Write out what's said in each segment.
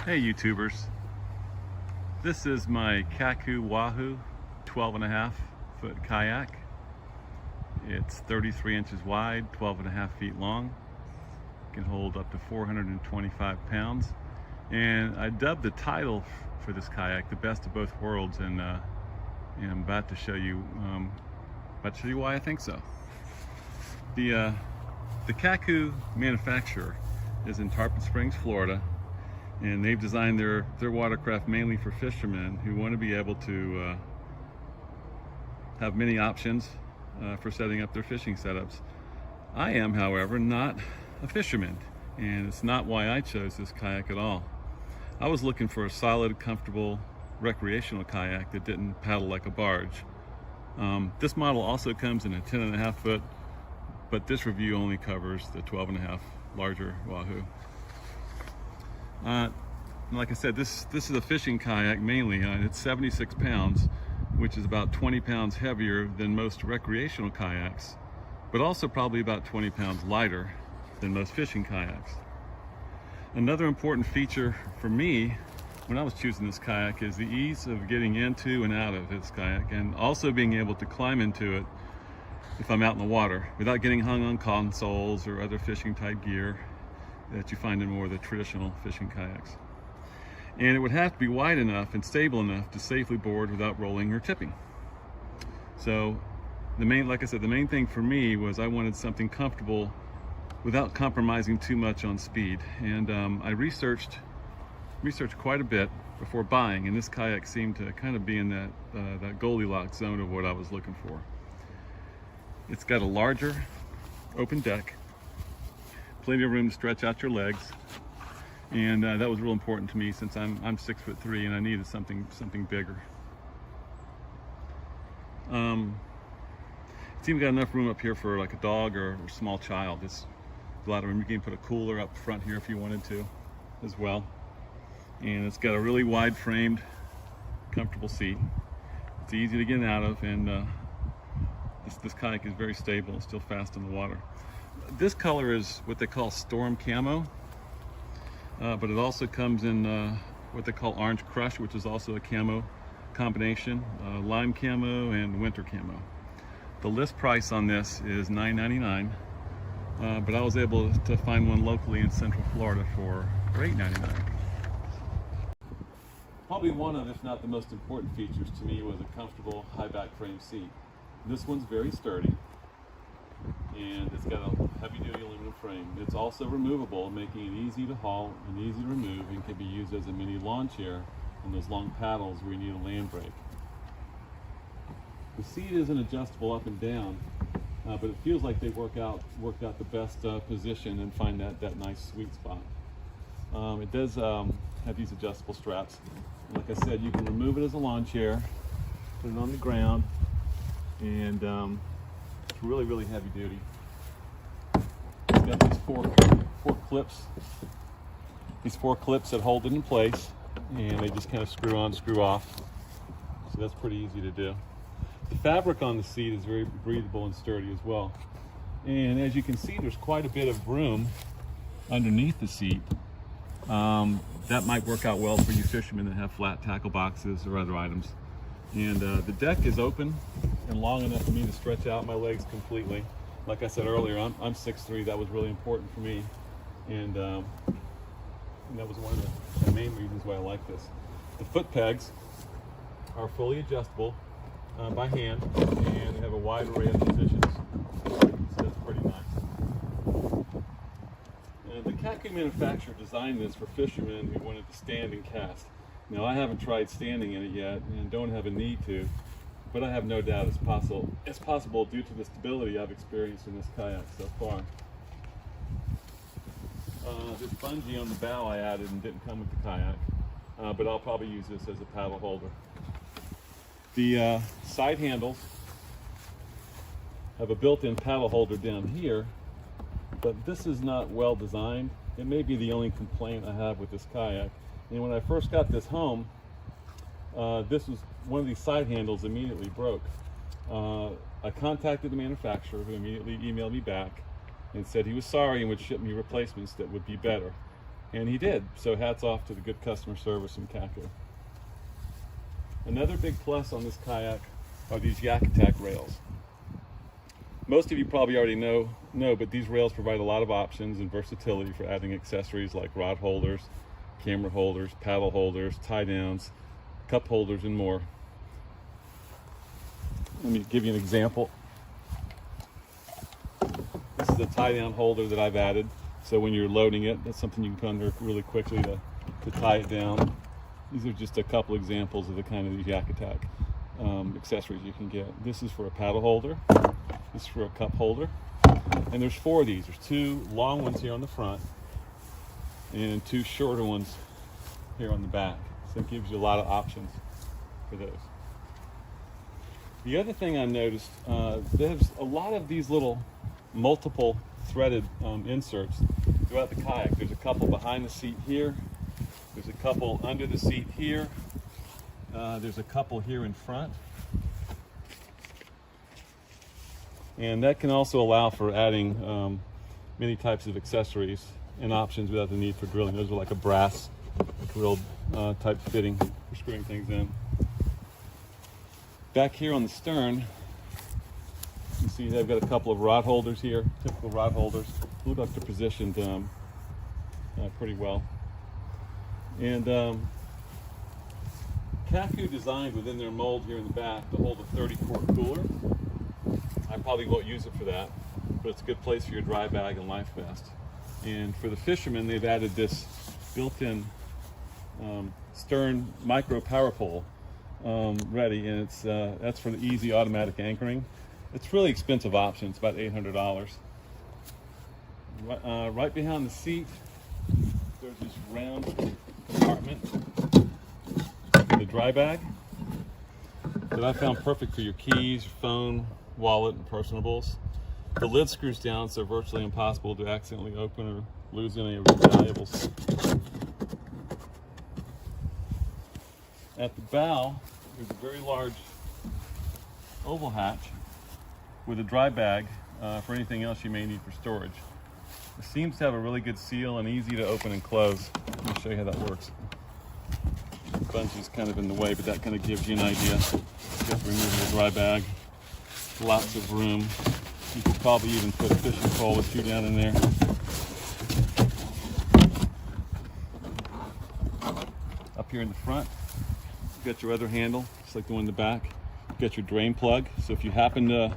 Hey YouTubers, this is my Kaku Wahoo 12.5-foot kayak. It's 33 inches wide, 12.5 feet long. It can hold up to 425 pounds. And I dubbed the title for this kayak the best of both worlds, and I'm about to show you why I think so. The Kaku manufacturer is in Tarpon Springs, Florida. And they've designed their watercraft mainly for fishermen who want to be able to have many options for setting up their fishing setups. I am, however, not a fisherman, and it's not why I chose this kayak at all. I was looking for a solid, comfortable, recreational kayak that didn't paddle like a barge. This model also comes in a 10.5 foot, but this review only covers the 12.5 larger Wahoo. Like I said, this is a fishing kayak mainly. It's 76 pounds, which is about 20 pounds heavier than most recreational kayaks, but also probably about 20 pounds lighter than most fishing kayaks. Another important feature for me when I was choosing this kayak is the ease of getting into and out of this kayak, and also being able to climb into it if I'm out in the water without getting hung on consoles or other fishing type gear that you find in more of the traditional fishing kayaks. And it would have to be wide enough and stable enough to safely board without rolling or tipping. So like I said, the main thing for me was I wanted something comfortable without compromising too much on speed. And I researched quite a bit before buying, and this kayak seemed to kind of be in that Goldilocks zone of what I was looking for. It's got a larger open deck, plenty of room to stretch out your legs, and that was real important to me since I'm 6'3" and I needed something bigger. It's even got enough room up here for like a dog or a small child. It's a lot of room. You can put a cooler up front here if you wanted to as well. And it's got a really wide framed, comfortable seat. It's easy to get out of, and this kayak is very stable and still fast in the water. This color is what they call storm camo, but it also comes in what they call orange crush, which is also a camo combination, lime camo and winter camo. The list price on this is $9.99, but I was able to find one locally in Central Florida for $8.99. Probably one of, if not the most important features to me, was a comfortable high back frame seat. This one's very sturdy, and it's got a heavy-duty aluminum frame. It's also removable, making it easy to haul and easy to remove, and can be used as a mini lawn chair on those long paddles where you need a land break. The seat isn't adjustable up and down, but it feels like they worked out the best position and find that nice sweet spot. It does have these adjustable straps. Like I said, you can remove it as a lawn chair, put it on the ground, and it's really heavy duty. It's got these four clips that hold it in place, and they just kind of screw on, screw off. So that's pretty easy to do. The fabric on the seat is very breathable and sturdy as well. And as you can see, there's quite a bit of room underneath the seat. That might work out well for you fishermen that have flat tackle boxes or other items. And the deck is open and long enough for me to stretch out my legs completely. Like I said earlier, I'm 6'3", that was really important for me. And that was one of the main reasons why I like this. The foot pegs are fully adjustable by hand, and they have a wide array of positions. So that's pretty nice. The Kaku manufacturer designed this for fishermen who wanted to stand and cast. Now, I haven't tried standing in it yet and don't have a need to, but I have no doubt it's possible due to the stability I've experienced in this kayak so far. This bungee on the bow I added and didn't come with the kayak, but I'll probably use this as a paddle holder. The side handles have a built-in paddle holder down here, but this is not well designed. It may be the only complaint I have with this kayak. And when I first got this home, this was one of these side handles immediately broke. I contacted the manufacturer, who immediately emailed me back and said he was sorry and would ship me replacements that would be better. And he did. So hats off to the good customer service in Kaku. Another big plus on this kayak are these Yak Attack rails. Most of you probably already know, but these rails provide a lot of options and versatility for adding accessories like rod holders, camera holders, paddle holders, tie downs, cup holders, and more. Let me give you an example. This is a tie down holder that I've added. So when you're loading it, that's something you can put under really quickly to tie it down. These are just a couple examples of the kind of these Yak Attack accessories you can get. This is for a paddle holder. This is for a cup holder. And there's 4 of these. There's 2 long ones here on the front and 2 shorter ones here on the back. So it gives you a lot of options for those. The other thing I noticed, there's a lot of these little multiple threaded inserts throughout the kayak. There's a couple behind the seat here. There's a couple under the seat here. There's a couple here in front. And that can also allow for adding many types of accessories and options without the need for drilling. Those are like a brass drilled type fitting for screwing things in. Back here on the stern, you see they've got a couple of rod holders here, typical rod holders. Look like they're positioned pretty well. And Kaku designed within their mold here in the back to hold a 30-quart cooler. I probably won't use it for that, but it's a good place for your dry bag and life vest. And for the fishermen, they've added this built-in stern micro power pole ready, and it's that's for the easy automatic anchoring. It's a really expensive option. It's about $800. Right behind the seat, there's this round compartment for the dry bag that I found perfect for your keys, your phone, wallet, and personables. The lid screws down, so virtually impossible to accidentally open or lose any of your valuables. At the bow, there's a very large oval hatch with a dry bag for anything else you may need for storage. It seems to have a really good seal and easy to open and close. Let me show you how that works. The bunch is kind of in the way, but that kind of gives you an idea. You have to remove the dry bag. Lots of room. You could probably even put a fishing pole or 2 down in there. Up here in the front, you've got your other handle, just like the one in the back. You've got your drain plug, so if you happen to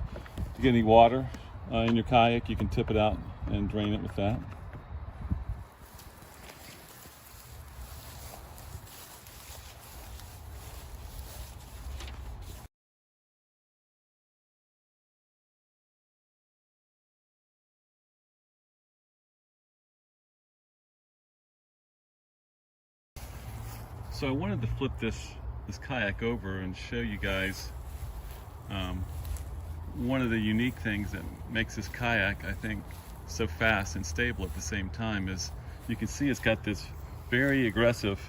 get any water in your kayak, you can tip it out and drain it with that. So I wanted to flip this kayak over and show you guys one of the unique things that makes this kayak, I think, so fast and stable at the same time is you can see it's got this very aggressive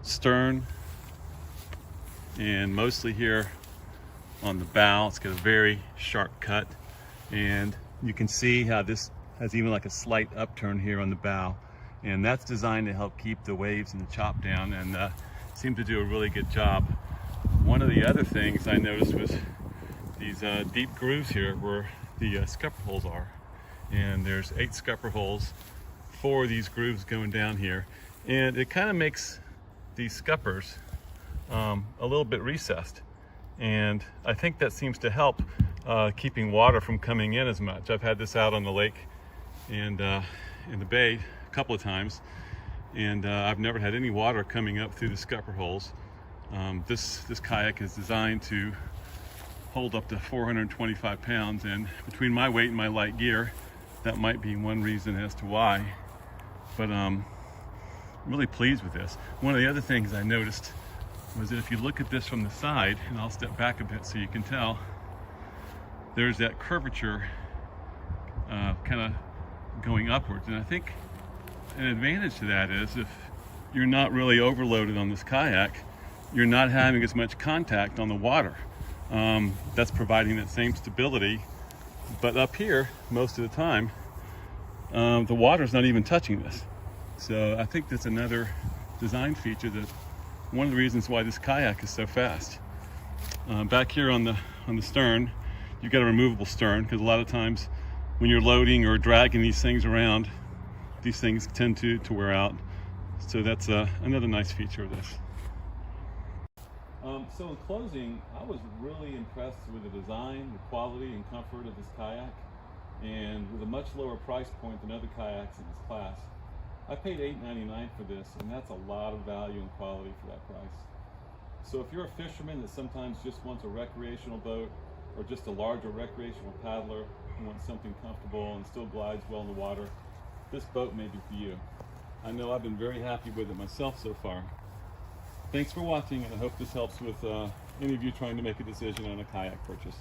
stern, and mostly here on the bow it's got a very sharp cut, and you can see how this has even like a slight upturn here on the bow, and that's designed to help keep the waves and the chop down, and seemed to do a really good job. One of the other things I noticed was these deep grooves here where the scupper holes are, and there's 8 scupper holes, 4 of these grooves going down here, and it kind of makes these scuppers a little bit recessed, and I think that seems to help keeping water from coming in as much. I've had this out on the lake and in the bay a couple of times, and I've never had any water coming up through the scupper holes. This kayak is designed to hold up to 425 pounds, and between my weight and my light gear, that might be one reason as to why, but I'm really pleased with this. One of the other things I noticed was that if you look at this from the side, and I'll step back a bit so you can tell, there's that curvature kind of going upwards, and I think an advantage to that is if you're not really overloaded on this kayak, you're not having as much contact on the water. That's providing that same stability, but up here most of the time the water's not even touching this, So I think that's another design feature, that one of the reasons why this kayak is so fast. Back here on the stern, you've got a removable stern, because a lot of times when you're loading or dragging these things around, these things tend to wear out. So that's another nice feature of this. So in closing, I was really impressed with the design, the quality and comfort of this kayak, and with a much lower price point than other kayaks in this class. I paid $8.99 for this, and that's a lot of value and quality for that price. So if you're a fisherman that sometimes just wants a recreational boat, or just a larger recreational paddler who wants something comfortable and still glides well in the water, this boat may be for you. I know I've been very happy with it myself so far. Thanks for watching, and I hope this helps with any of you trying to make a decision on a kayak purchase.